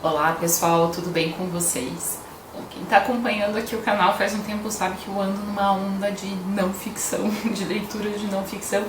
Olá pessoal, tudo bem com vocês? Bom, quem está acompanhando aqui o canal faz um tempo sabe que eu ando numa onda de não ficção, de leitura de não ficção.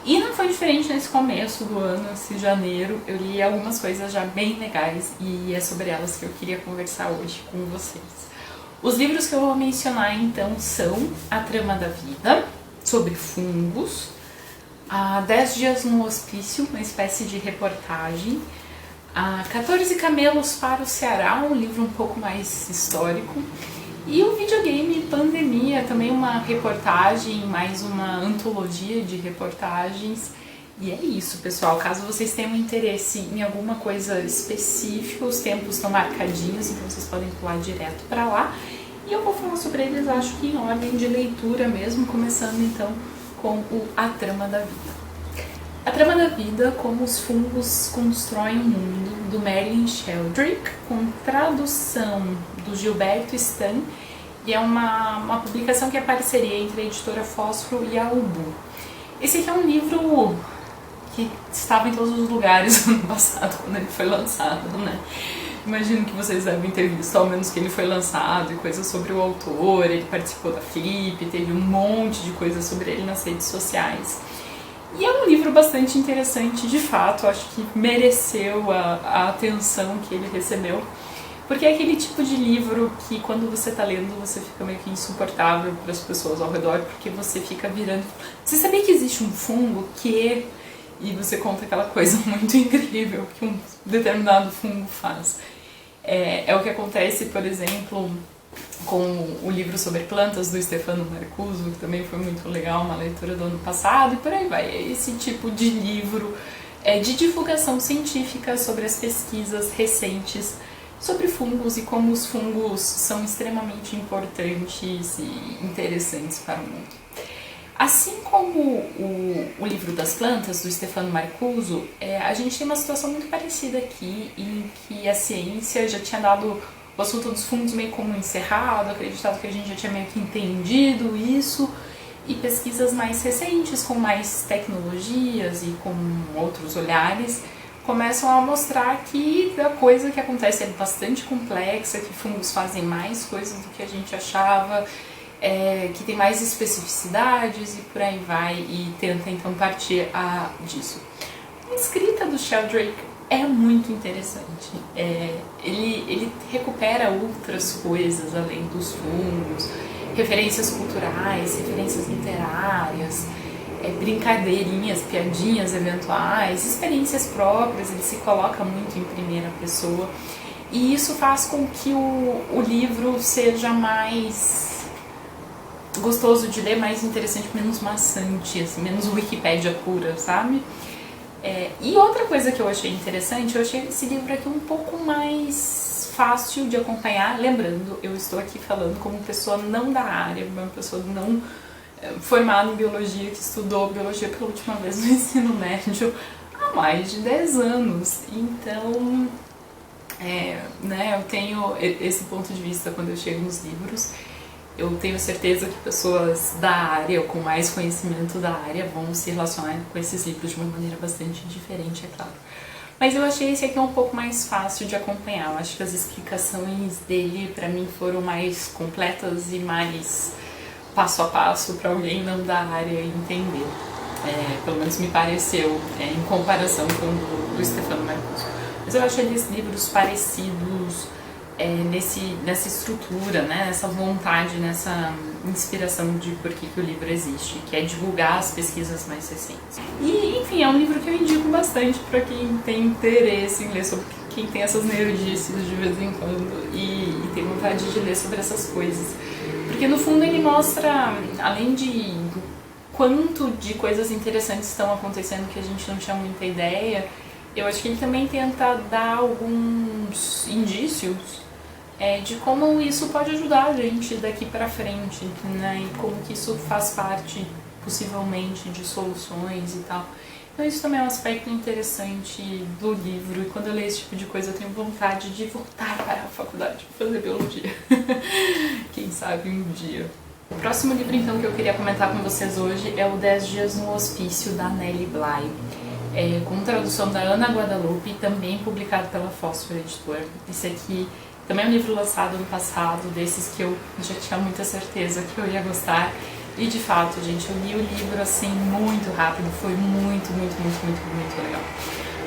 E não foi diferente nesse começo do ano, esse janeiro. Eu li algumas coisas já bem legais e é sobre elas que eu queria conversar hoje com vocês. Os livros que eu vou mencionar então são A Trama da Vida, sobre fungos, Há 10 Dias no Hospício, uma espécie de reportagem, 14 Camelos para o Ceará, um livro um pouco mais histórico, e o videogame Pandemia, também uma reportagem, mais uma antologia de reportagens. E é isso, pessoal. Caso vocês tenham interesse em alguma coisa específica, os tempos estão marcadinhos, então vocês podem pular direto para lá. E eu vou falar sobre eles, acho que em ordem de leitura mesmo, começando então com o A Trama da Vida. A Trama da Vida, como os fungos constroem o mundo, do Merlin Sheldrake, com tradução do Gilberto Stan, e é uma publicação que é parceria entre a editora Fósforo e a Ubu. Esse aqui é um livro que estava em todos os lugares no ano passado, quando ele foi lançado, né? Imagino que vocês devem ter visto, ao menos que ele foi lançado, e coisas sobre o autor, ele participou da Flip, teve um monte de coisas sobre ele nas redes sociais. E é um livro bastante interessante, de fato, acho que mereceu a atenção que ele recebeu, porque é aquele tipo de livro que quando você está lendo você fica meio que insuportável para as pessoas ao redor, porque você fica virando... Você sabia que existe um fungo que... E você conta aquela coisa muito incrível que um determinado fungo faz. É o que acontece, por exemplo, com o livro sobre plantas do Stefano Marcuso, que também foi muito legal, uma leitura do ano passado, e por aí vai. É esse tipo de livro de divulgação científica sobre as pesquisas recentes sobre fungos e como os fungos são extremamente importantes e interessantes para o mundo. Assim como o livro das plantas, do Stefano Marcuso, a gente tem uma situação muito parecida aqui, em que a ciência já tinha dado o assunto dos fungos meio como encerrado, acreditado que a gente já tinha meio que entendido isso, e pesquisas mais recentes, com mais tecnologias e com outros olhares, começam a mostrar que a coisa que acontece é bastante complexa, que fungos fazem mais coisas do que a gente achava, que tem mais especificidades e por aí vai, e tenta então partir disso. A escrita do Sheldrake é muito interessante. Ele recupera outras coisas além dos fungos, referências culturais, referências literárias, brincadeirinhas, piadinhas eventuais, experiências próprias. Ele se coloca muito em primeira pessoa e isso faz com que o livro seja mais gostoso de ler, mais interessante, menos maçante, assim, menos Wikipédia pura, sabe? E outra coisa que eu achei interessante, eu achei esse livro aqui um pouco mais fácil de acompanhar. Lembrando, eu estou aqui falando como pessoa não da área, uma pessoa não formada em biologia, que estudou biologia pela última vez no ensino médio há mais de 10 anos. Então, eu tenho esse ponto de vista quando eu chego nos livros. Eu tenho certeza que pessoas da área, ou com mais conhecimento da área, vão se relacionar com esses livros de uma maneira bastante diferente, é claro. Mas eu achei esse aqui um pouco mais fácil de acompanhar. Eu acho que as explicações dele, pra mim, foram mais completas e mais passo a passo para alguém não da área entender. Pelo menos me pareceu, em comparação com o do Stefano Marcuso. Mas eu acho eles livros parecidos, nessa estrutura, né, nessa vontade, nessa inspiração de por que o livro existe, que é divulgar as pesquisas mais recentes. E, enfim, é um livro que eu indico bastante para quem tem interesse em ler sobre, quem tem essas nerdices de vez em quando e tem vontade de ler sobre essas coisas. Porque, no fundo, ele mostra, além do quanto de coisas interessantes estão acontecendo que a gente não tinha muita ideia, eu acho que ele também tenta dar alguns indícios de como isso pode ajudar a gente daqui pra frente, né? E como que isso faz parte, possivelmente, de soluções e tal. Então isso também é um aspecto interessante do livro, e quando eu leio esse tipo de coisa eu tenho vontade de voltar para a faculdade para fazer biologia. Quem sabe um dia. O próximo livro então que eu queria comentar com vocês hoje é o 10 Dias no Hospício, da Nelly Bly. com tradução da Ana Guadalupe, também publicado pela Fósforo Editora. Esse aqui também é um livro lançado ano passado, desses que eu já tinha muita certeza que eu ia gostar. E de fato, gente, eu li o livro assim muito rápido, foi muito legal.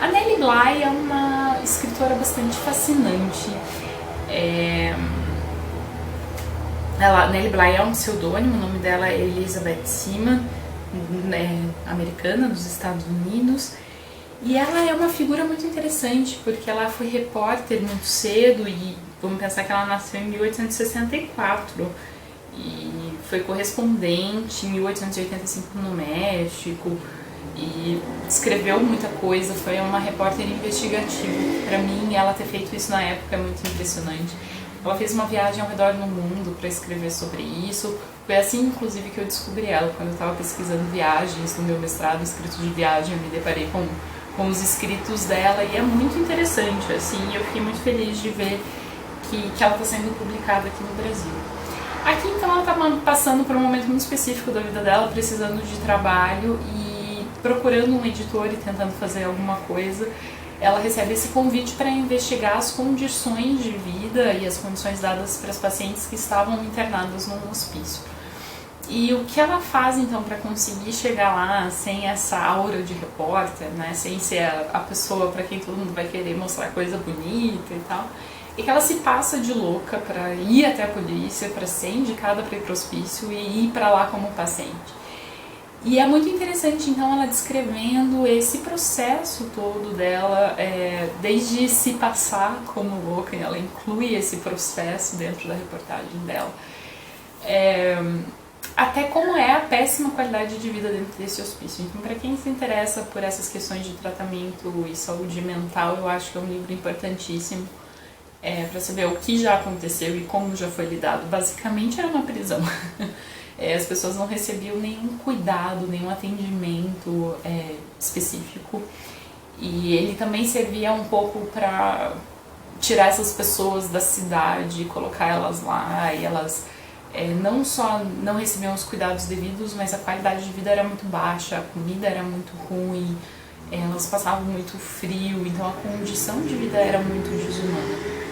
A Nellie Bly é uma escritora bastante fascinante. Nellie Bly é um pseudônimo, o nome dela é Elizabeth Seaman, americana, dos Estados Unidos. E ela é uma figura muito interessante, porque ela foi repórter muito cedo, e vamos pensar que ela nasceu em 1864, e foi correspondente em 1885 no México, e escreveu muita coisa, foi uma repórter investigativa. Para mim, ela ter feito isso na época é muito impressionante. Ela fez uma viagem ao redor do mundo para escrever sobre isso. Foi assim, inclusive, que eu descobri ela. Quando eu estava pesquisando viagens no meu mestrado, escritos de viagem, eu me deparei com os escritos dela, e é muito interessante, assim, eu fiquei muito feliz de ver que ela está sendo publicada aqui no Brasil. Aqui, então, ela está passando por um momento muito específico da vida dela, precisando de trabalho e procurando um editor e tentando fazer alguma coisa. Ela recebe esse convite para investigar as condições de vida e as condições dadas para as pacientes que estavam internadas num hospício. E o que ela faz então para conseguir chegar lá sem essa aura de repórter, né, sem ser a pessoa para quem todo mundo vai querer mostrar coisa bonita e tal, é que ela se passa de louca para ir até a polícia, para ser indicada para ir para o hospício e ir para lá como paciente. E é muito interessante, então, ela descrevendo esse processo todo dela, desde se passar como louca, e ela inclui esse processo dentro da reportagem dela, até como é a péssima qualidade de vida dentro desse hospício. Então, para quem se interessa por essas questões de tratamento e saúde mental, eu acho que é um livro importantíssimo para saber o que já aconteceu e como já foi lidado. Basicamente, era uma prisão. As pessoas não recebiam nenhum cuidado, nenhum atendimento específico. E ele também servia um pouco para tirar essas pessoas da cidade, colocar elas lá, e elas não só não recebiam os cuidados devidos, mas a qualidade de vida era muito baixa, a comida era muito ruim, elas passavam muito frio, então a condição de vida era muito desumana.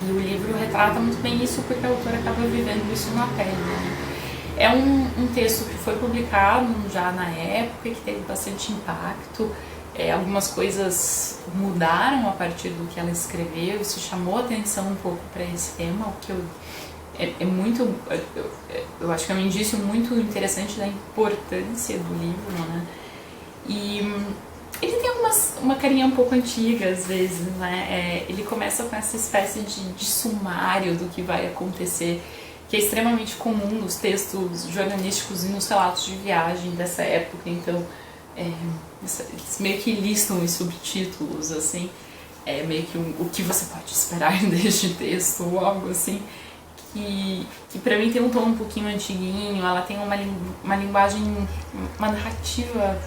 E o livro retrata muito bem isso, porque a autora acaba vivendo isso na pele, né? É um texto que foi publicado já na época, que teve bastante impacto. Algumas coisas mudaram a partir do que ela escreveu, isso chamou atenção um pouco para esse tema, o que eu acho que é um indício muito interessante da importância do livro, né? E ele tem uma carinha um pouco antiga às vezes, né? Ele começa com essa espécie de sumário do que vai acontecer, que é extremamente comum nos textos jornalísticos e nos relatos de viagem dessa época. Então, eles meio que listam os subtítulos, assim, meio que o que você pode esperar deste texto, ou algo assim, que pra mim tem um tom um pouquinho antiguinho. Ela tem uma linguagem, uma narrativa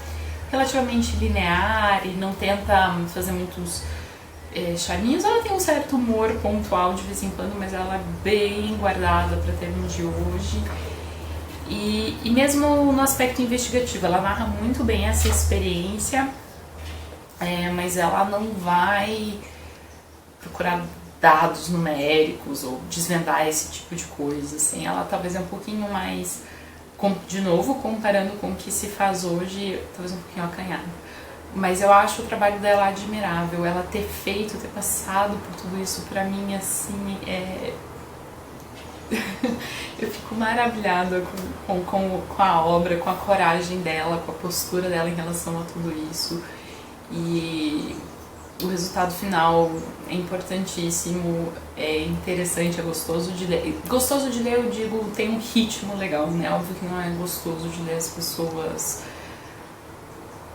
relativamente linear e não tenta fazer muitos charminhos. Ela tem um certo humor pontual de vez em quando, mas ela é bem guardada para termos de hoje. E mesmo no aspecto investigativo, ela narra muito bem essa experiência, mas ela não vai procurar dados numéricos ou desvendar esse tipo de coisa, assim. Ela talvez é um pouquinho mais, de novo, comparando com o que se faz hoje, talvez um pouquinho acanhado. Mas eu acho o trabalho dela admirável, ela ter passado por tudo isso, pra mim, assim, eu fico maravilhada com a obra, com a coragem dela, com a postura dela em relação a tudo isso. E o resultado final é importantíssimo, é interessante, é gostoso de ler. Gostoso de ler, eu digo, tem um ritmo legal, né? Óbvio que não é gostoso de ler as pessoas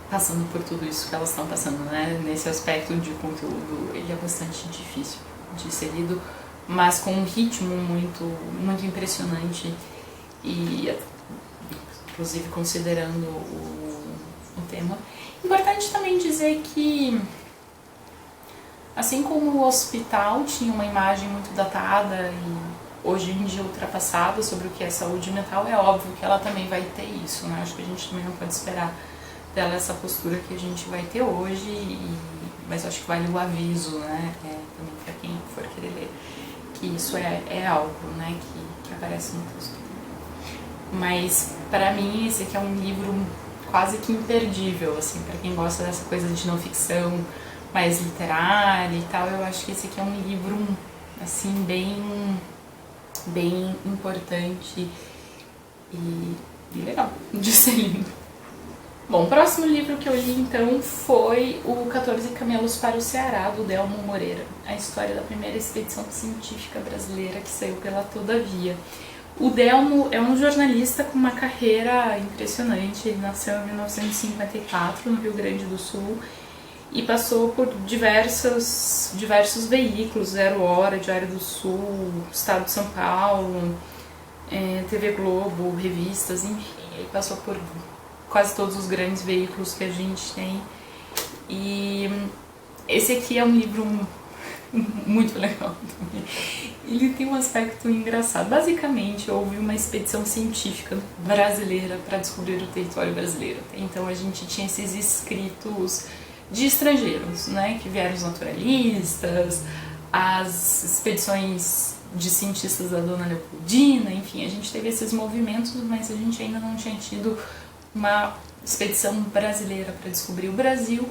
passando por tudo isso que elas estão passando, né? Nesse aspecto de conteúdo, ele é bastante difícil de ser lido, mas com um ritmo muito impressionante, e inclusive considerando o tema. Importante também dizer que, assim como o hospital tinha uma imagem muito datada e hoje em dia ultrapassada sobre o que é saúde mental, é óbvio que ela também vai ter isso, né? Acho que a gente também não pode esperar dela essa postura que a gente vai ter hoje, mas acho que vale o aviso, né, também para quem for querer ler, que isso é algo, né, que aparece no texto. Mas para mim esse aqui é um livro quase que imperdível, assim, para quem gosta dessa coisa de não ficção mais literária e tal, eu acho que esse aqui é um livro, assim, bem importante e legal de ser lido. Bom, o próximo livro que eu li então foi o 14 Camelos para o Ceará, do Delmo Moreira, a história da primeira expedição científica brasileira que saiu pela Todavia. O Delmo é um jornalista com uma carreira impressionante, ele nasceu em 1954 no Rio Grande do Sul e passou por diversos veículos, Zero Hora, Diário do Sul, Estado de São Paulo, TV Globo, revistas, enfim, ele passou por quase todos os grandes veículos que a gente tem. E esse aqui é um livro muito legal também. Ele tem um aspecto engraçado. Basicamente, houve uma expedição científica brasileira para descobrir o território brasileiro. Então a gente tinha esses escritos de estrangeiros, né, que vieram os naturalistas, as expedições de cientistas da Dona Leopoldina, enfim, a gente teve esses movimentos, mas a gente ainda não tinha tido uma expedição brasileira para descobrir o Brasil,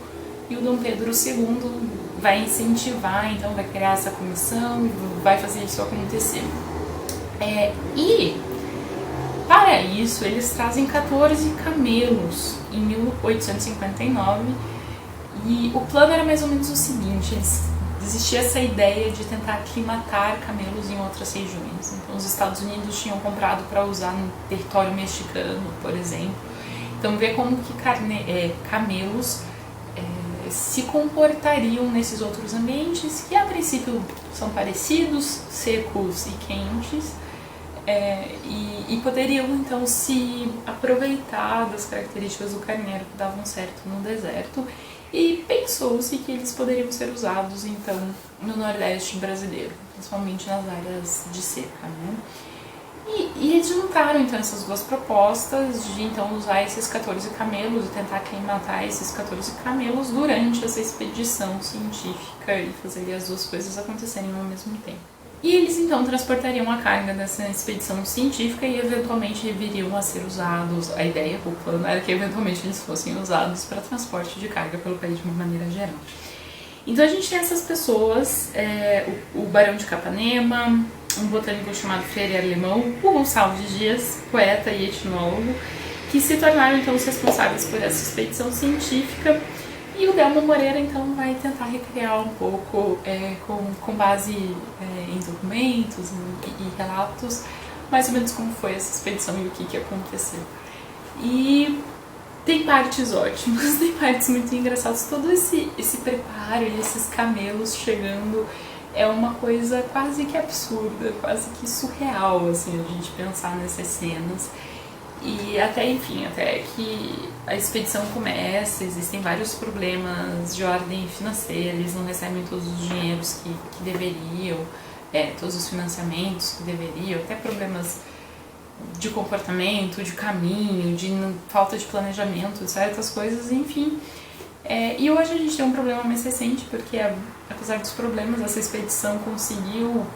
e o Dom Pedro II vai incentivar, então vai criar essa comissão e vai fazer isso acontecer. E para isso eles trazem 14 camelos em 1859, e o plano era mais ou menos o seguinte: existia essa ideia de tentar aclimatar camelos em outras regiões. Então os Estados Unidos tinham comprado para usar no território mexicano, por exemplo. Então ver como que camelos se comportariam nesses outros ambientes, que a princípio são parecidos, secos e quentes, e poderiam então se aproveitar das características do carneiro que davam certo no deserto, e pensou-se que eles poderiam ser usados então no Nordeste brasileiro, principalmente nas áreas de seca, né? E eles juntaram então essas duas propostas de então usar esses 14 camelos e tentar aclimatar esses 14 camelos durante essa expedição científica e fazer as duas coisas acontecerem ao mesmo tempo. E eles então transportariam a carga dessa expedição científica e eventualmente viriam a ser usados, a ideia, o plano era que eventualmente eles fossem usados para transporte de carga pelo país de uma maneira geral. Então a gente tem essas pessoas, o Barão de Capanema, um botânico chamado Freire Alemão, o Gonçalves Dias, poeta e etnólogo, que se tornaram então os responsáveis por essa expedição científica, e o Delmo Moreira então vai tentar recriar um pouco, com base em documentos e relatos, mais ou menos como foi essa expedição e o que aconteceu. E tem partes ótimas, tem partes muito engraçadas, todo esse preparo e esses camelos chegando é uma coisa quase que absurda, quase que surreal, assim, a gente pensar nessas cenas. E até que a expedição começa, existem vários problemas de ordem financeira, eles não recebem todos os dinheiros que deveriam, todos os financiamentos que deveriam, até problemas de comportamento, de caminho, de falta de planejamento, certas coisas, enfim. E hoje a gente tem um problema mais recente, porque apesar dos problemas, essa expedição conseguiu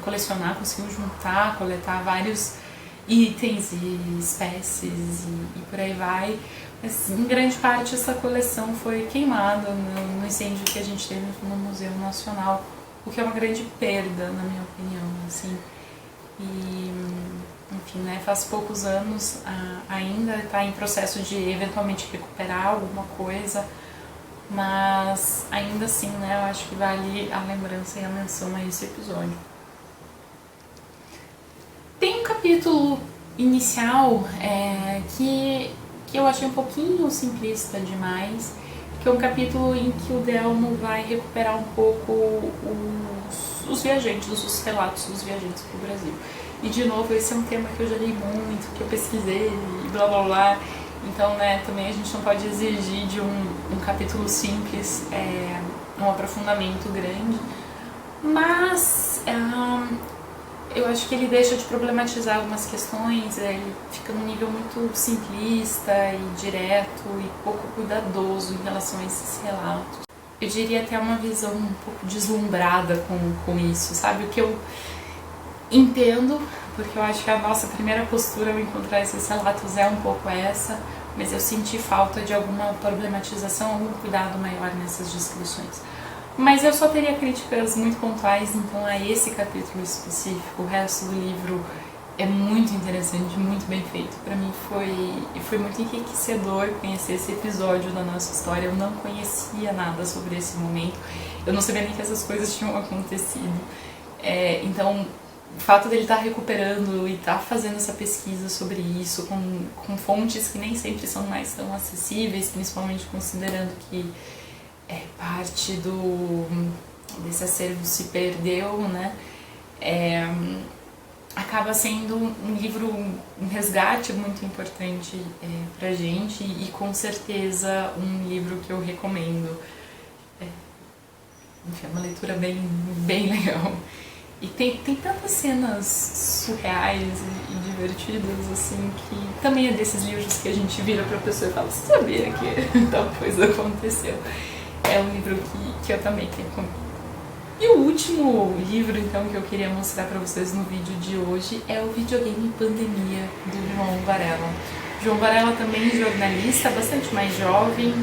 conseguiu coletar vários itens e espécies e por aí vai, mas em grande parte essa coleção foi queimada no incêndio que a gente teve no Museu Nacional, o que é uma grande perda, na minha opinião, assim. E, enfim, né, faz poucos anos, ainda está em processo de eventualmente recuperar alguma coisa, mas ainda assim, né, eu acho que vale a lembrança e a menção a esse episódio. Tem um capítulo inicial que eu achei um pouquinho simplista demais, que é um capítulo em que o Delmo vai recuperar um pouco os viajantes, os relatos dos viajantes para o Brasil. E de novo, esse é um tema que eu já li muito, que eu pesquisei e blá blá blá. Então, né, também a gente não pode exigir de um capítulo simples um aprofundamento grande. Mas eu acho que ele deixa de problematizar algumas questões, ele fica num nível muito simplista e direto e pouco cuidadoso em relação a esses relatos. Eu diria até uma visão um pouco deslumbrada com isso, sabe? O que eu entendo, porque eu acho que a nossa primeira postura ao encontrar esses relatos é um pouco essa, mas eu senti falta de alguma problematização, algum cuidado maior nessas descrições. Mas eu só teria críticas muito pontuais, então, a esse capítulo específico. O resto do livro é muito interessante, muito bem feito. Para mim foi muito enriquecedor conhecer esse episódio da nossa história. Eu não conhecia nada sobre esse momento, eu não sabia nem que essas coisas tinham acontecido. Então, o fato dele estar recuperando e estar fazendo essa pesquisa sobre isso com fontes que nem sempre são mais tão acessíveis, principalmente considerando que parte desse acervo se perdeu, né? Acaba sendo um livro, um resgate muito importante pra gente e com certeza um livro que eu recomendo. Enfim, é uma leitura bem legal. E tem tantas cenas surreais e divertidas, assim, que também é desses livros que a gente vira pra pessoa e fala: você sabia que tal coisa aconteceu? É um livro que eu também recomendo. E o último livro, então, que eu queria mostrar pra vocês no vídeo de hoje é o Videogame Pandemia, do João Varela. João Varela também jornalista, bastante mais jovem,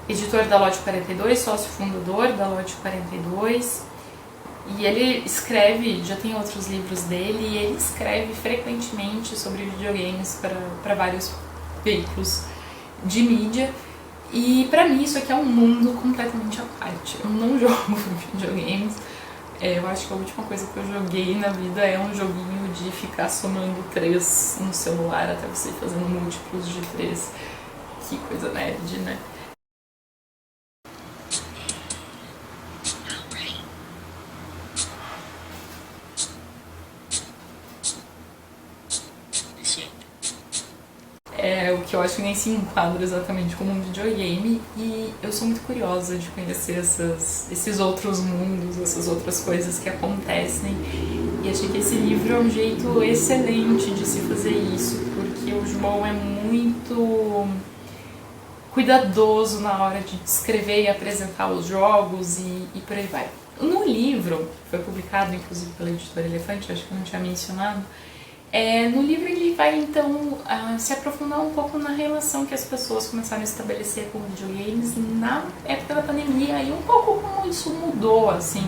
editor da Lote 42, sócio fundador da Lote 42, e ele escreve, já tem outros livros dele, e ele escreve frequentemente sobre videogames para vários veículos de mídia, e pra mim isso aqui é um mundo completamente à parte. Eu não jogo videogames, eu acho que a última coisa que eu joguei na vida é um joguinho de ficar somando 3 no celular até você ir fazendo múltiplos de 3. Que coisa nerd, né? O que eu acho que nem se enquadra exatamente como um videogame, e eu sou muito curiosa de conhecer esses outros mundos, essas outras coisas que acontecem, e achei que esse livro é um jeito excelente de se fazer isso, porque o João é muito cuidadoso na hora de descrever e apresentar os jogos e por aí vai. No livro, foi publicado inclusive pela editora Elefante, acho que eu não tinha mencionado, no livro ele vai então se aprofundar um pouco na relação que as pessoas começaram a estabelecer com videogames na época da pandemia e um pouco como isso mudou, assim,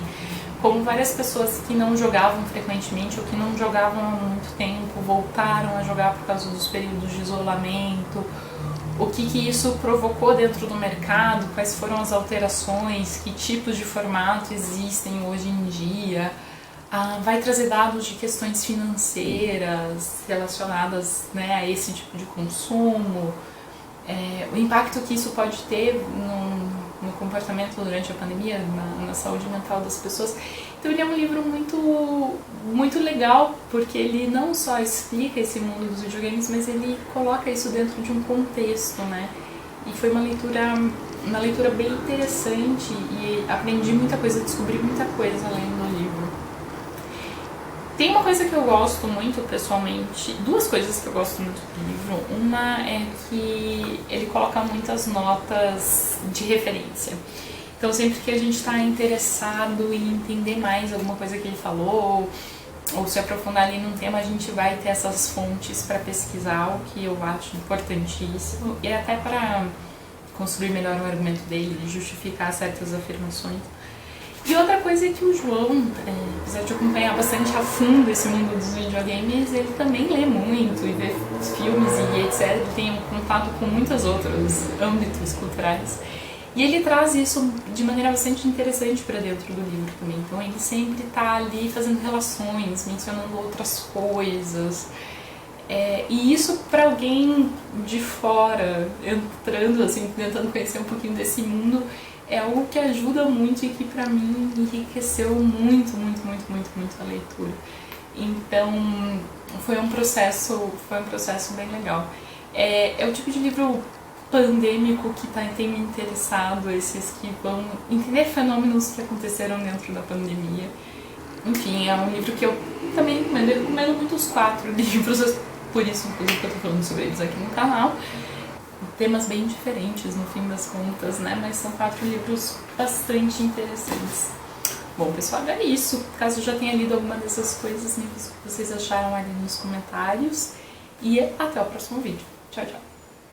como várias pessoas que não jogavam frequentemente ou que não jogavam há muito tempo voltaram a jogar por causa dos períodos de isolamento, o que isso provocou dentro do mercado, quais foram as alterações, que tipos de formato existem hoje em dia. Vai trazer dados de questões financeiras relacionadas, né, a esse tipo de consumo, o impacto que isso pode ter no comportamento durante a pandemia, na saúde mental das pessoas. Então ele é um livro muito legal, porque ele não só explica esse mundo dos videogames, mas ele coloca isso dentro de um contexto, né? E foi uma leitura bem interessante e aprendi muita coisa, descobri muita coisa além do livro. Tem uma coisa que eu gosto muito pessoalmente, 2 coisas que eu gosto muito do livro. Uma é que ele coloca muitas notas de referência. Então sempre que a gente está interessado em entender mais alguma coisa que ele falou, ou se aprofundar ali num tema, a gente vai ter essas fontes para pesquisar, o que eu acho importantíssimo, e até para construir melhor o argumento dele e justificar certas afirmações. E outra coisa é que o João, apesar de acompanhar bastante a fundo esse mundo dos videogames, ele também lê muito e vê filmes e etc. Ele tem um contato com muitos outros âmbitos culturais. E ele traz isso de maneira bastante interessante para dentro do livro também. Então ele sempre está ali fazendo relações, mencionando outras coisas. E isso para alguém de fora, entrando assim, tentando conhecer um pouquinho desse mundo, é algo que ajuda muito e que pra mim enriqueceu muito a leitura. Então foi um processo bem legal. É o tipo de livro pandêmico que tem me interessado, esses que vão entender fenômenos que aconteceram dentro da pandemia. Enfim, é um livro que eu também recomendo. Eu recomendo muito os 4 livros, por isso inclusive que eu tô falando sobre eles aqui no canal. Temas bem diferentes no fim das contas, né? Mas são 4 livros bastante interessantes. Bom, pessoal, é isso. Caso eu já tenha lido alguma dessas coisas, me diz o que vocês acharam ali nos comentários. E até o próximo vídeo. Tchau, tchau.